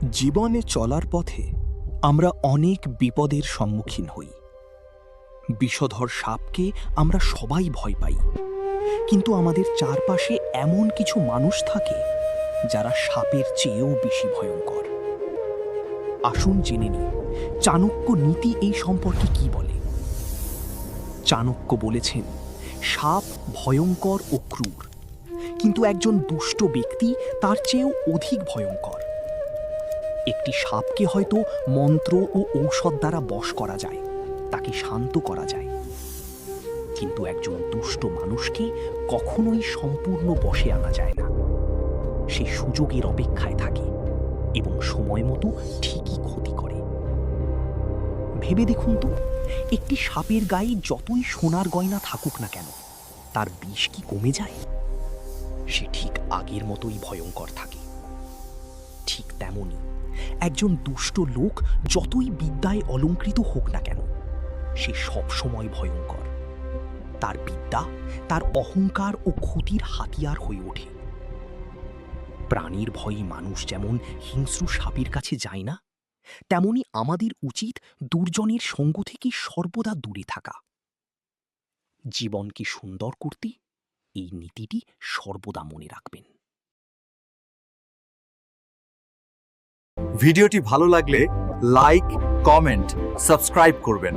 জীবনে চলার পথে আমরা অনেক বিপদের সম্মুখীন হই। বিষধর সাপকে আমরা সবাই ভয় পাই, কিন্তু আমাদের চারপাশে এমন কিছু মানুষ থাকে যারা সাপের চেয়েও বেশি ভয়ঙ্কর। আসুন জেনে নিই চাণক্য নীতি এই সম্পর্কে কি বলে। চাণক্য বলেছেন, সাপ ভয়ঙ্কর ও ক্রূর, কিন্তু একজন দুষ্ট ব্যক্তি তার চেয়েও অধিক ভয়ঙ্কর। একটি সাপকে হয়তো মন্ত্র ও ঔষধ দ্বারা বশ করা যায়, তাকে শান্ত করা যায়, কিন্তু একজন দুষ্ট মানুষকে কখনোই সম্পূর্ণ বশে আনা যায় না। সে সুযোগের অপেক্ষায় থাকে এবং সময় মতো ঠিকই ক্ষতি করে। ভেবে দেখুন তো, একটি সাপের গায়ে যতই সোনার গয়না থাকুক না কেন, তার বিষ কি কমে যায়? সে ঠিক আগের মতোই ভয়ঙ্কর থাকে। ঠিক তেমনই একজন দুষ্ট লোক যতই বিদ্যায় অলংকৃত হোক না কেন, সে সবসময় ভয়ঙ্কর। তার বিদ্যা তার অহংকার ও ক্ষতির হাতিয়ার হয়ে ওঠে। প্রাণীর ভয়ে মানুষ যেমন হিংস্র সাপের কাছে যায় না, তেমনি আমাদের উচিত দুর্জনের সঙ্গ থেকে সর্বদা দূরে থাকা। জীবনকে সুন্দর করতে এই নীতিটি সর্বদা মনে রাখবেন। ভিডিওটি ভালো লাগলে লাইক, কমেন্ট, সাবস্ক্রাইব করবেন।